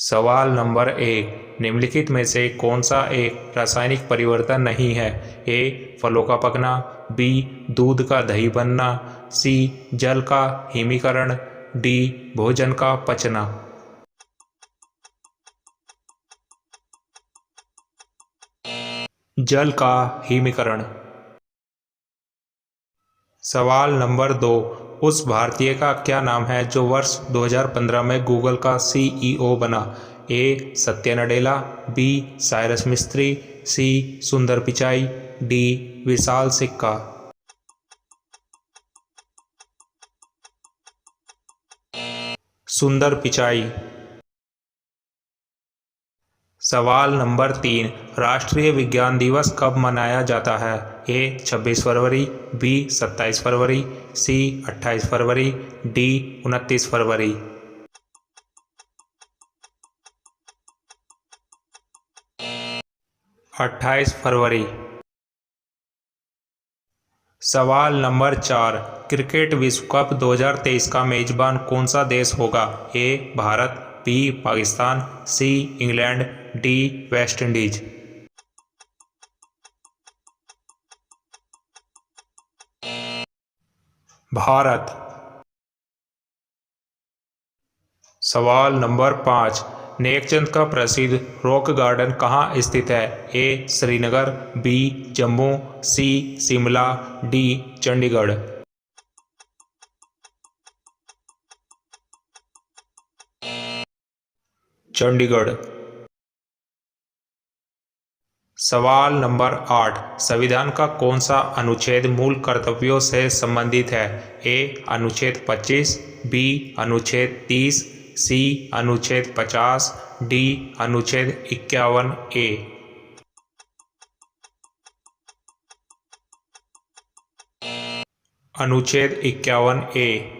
सवाल नंबर 1, निम्नलिखित में से कौन सा एक रासायनिक परिवर्तन नहीं है? ए फलों का पकना, बी दूध का दही बनना, सी जल का हिमीकरण, डी भोजन का पचना। जल का हिमीकरण। सवाल नंबर 2, उस भारतीय का क्या नाम है जो वर्ष 2015 में गूगल का CEO बना? ए सत्या नडेला, बी साइरस मिस्त्री, सी सुंदर पिचाई, डी विशाल सिक्का। सुंदर पिचाई। सवाल नंबर 3, राष्ट्रीय विज्ञान दिवस कब मनाया जाता है? ए 26 फरवरी, बी 27 फरवरी, सी 28 फरवरी, डी 29 फरवरी। 28 फरवरी। सवाल नंबर 4, क्रिकेट विश्व कप 2023 का मेजबान कौन सा देश होगा? A Bharat, B Pakistan, C England, D West Indies. Bharat. सवाल नंबर 5, नेकचंद का प्रसिद्ध रॉक गार्डन कहाँ स्थित है? ए श्रीनगर, बी जम्मू, सी शिमला, डी चंडीगढ़। चंडीगढ़। सवाल नंबर 8, संविधान का कौन सा अनुच्छेद मूल कर्तव्यों से संबंधित है? ए अनुच्छेद 25, बी अनुच्छेद 30, सी अनुच्छेद 50, डी अनुच्छेद 51 ए। अनुच्छेद 51 ए।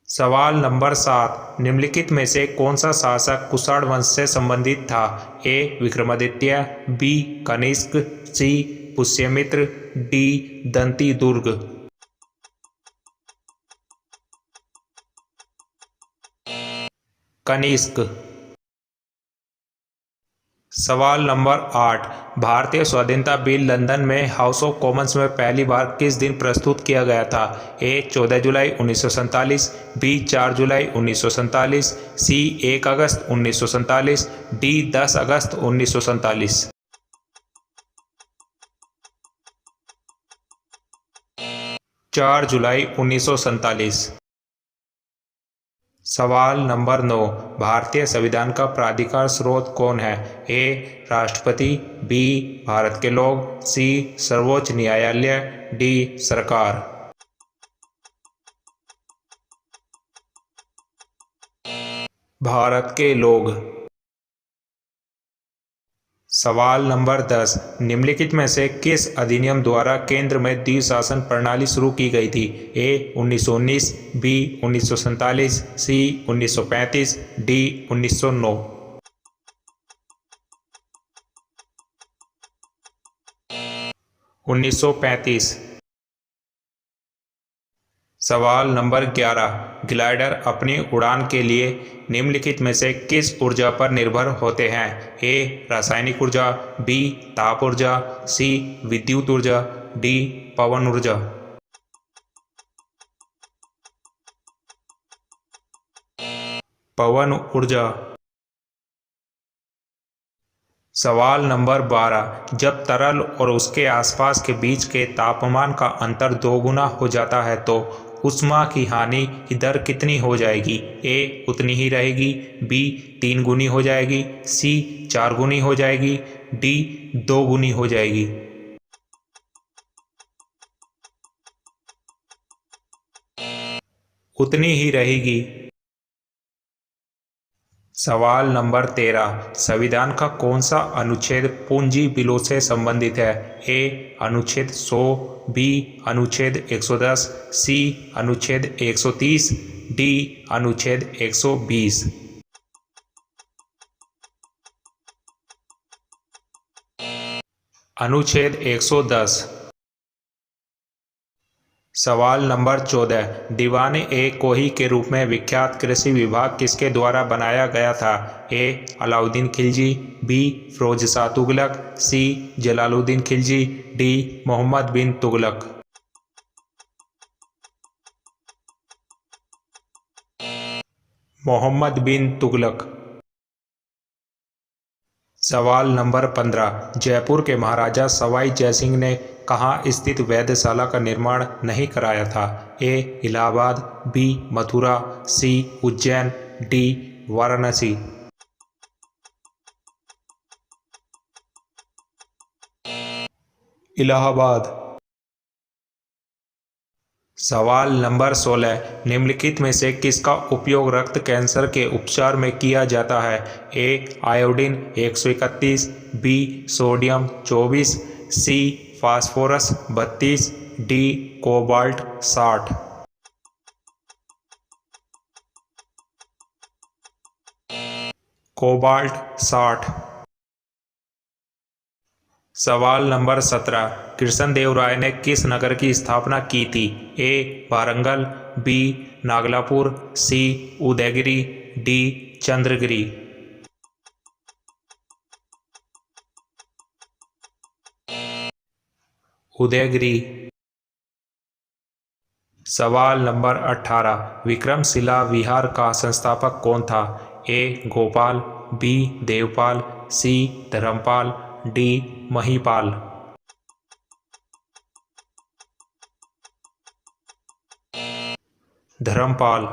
सवाल नंबर 7, निम्नलिखित में से कौन सा शासक कुषाण वंश से संबंधित था? ए विक्रमादित्य, बी कनिष्क, सी पुष्यमित्र, डी दंती दुर्ग। कनिष्क। सवाल नंबर 8, भारतीय स्वाधीनता बिल लंदन में हाउस ऑफ कॉमन्स में पहली बार किस दिन प्रस्तुत किया गया था? ए 14 जुलाई 1947, बी 4 जुलाई 1947, सी 1 अगस्त 1947, डी 10 अगस्त 1947। 4 जुलाई 1947। सवाल नंबर 9, भारतीय संविधान का प्राधिकार स्रोत कौन है? ए राष्ट्रपति, बी भारत के लोग, सी सर्वोच्च न्यायालय, डी सरकार। भारत के लोग। सवाल नंबर 10, निम्नलिखित में से किस अधिनियम द्वारा केंद्र में द्विशासन प्रणाली शुरू की गई थी? ए 1919, बी 1947, सी 1935, डी 1909। 1935। सवाल नंबर 11, ग्लाइडर अपनी उड़ान के लिए निम्नलिखित में से किस ऊर्जा पर निर्भर होते हैं? ए रासायनिक ऊर्जा, बी ताप ऊर्जा, सी विद्युत ऊर्जा, डी पवन ऊर्जा। पवन ऊर्जा। सवाल नंबर 12, जब तरल और उसके आसपास के बीच के तापमान का अंतर 2 गुना हो जाता है तो ऊष्मा की हानि की दर कितनी हो जाएगी? ए उतनी ही रहेगी, बी 3 गुनी हो जाएगी, सी 4 गुनी हो जाएगी, डी 2 गुनी हो जाएगी। 'उतनी ही रहेगी। सवाल नंबर 13, संविधान का कौन सा अनुच्छेद पूंजी बिलों से संबंधित है? ए अनुच्छेद 100, बी अनुच्छेद 110, सी अनुच्छेद 130, डी अनुच्छेद 120। अनुच्छेद 110। सवाल नंबर 14, दीवान ए कोही के रूप में विख्यात कृषि विभाग किसके द्वारा बनाया गया था? ए अलाउद्दीन खिलजी, बी फिरोज शाह तुगलक, सी जलालुद्दीन खिलजी, डी मोहम्मद बिन तुगलक। मोहम्मद बिन तुगलक। सवाल नंबर 15, जयपुर के महाराजा सवाई जयसिंह ने कहाँ स्थित वेधशाला का निर्माण नहीं कराया था? ए इलाहाबाद, बी मथुरा, सी उज्जैन, डी वाराणसी। इलाहाबाद। सवाल नंबर 16, निम्नलिखित में से किसका उपयोग रक्त कैंसर के उपचार में किया जाता है? A iodine 131, B sodium 24, C phosphorus 32, D cobalt 60। Cobalt 60। सवाल नंबर 17, कृष्णदेवराय ने किस नगर की स्थापना की थी? ए वारंगल, बी नागलापुर, सी उदयगिरी, डी चंद्रगिरी। उदयगिरी। सवाल नंबर 18, विक्रमशिला विहार का संस्थापक कौन था? ए गोपाल, बी देवपाल, सी धर्मपाल, डी महीपाल। धर्मपाल।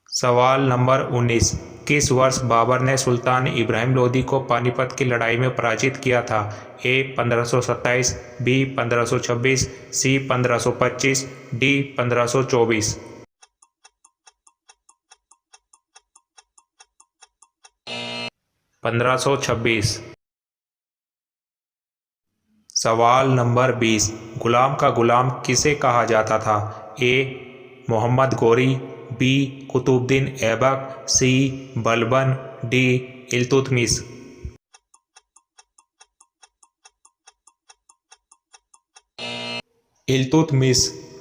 सवाल नंबर 19, किस वर्ष बाबर ने सुल्तान इब्राहिम लोदी को पानीपत की लड़ाई में पराजित किया था? ए 1527, बी 1526, सी 1525, डी 1524। 1526। सवाल नंबर 20, गुलाम का गुलाम किसे कहा जाता था? ए मोहम्मद गोरी, बी कुतुबुद्दीन ऐबक, सी बलबन, डी इल्तुतमिश। इल्तुतमिश।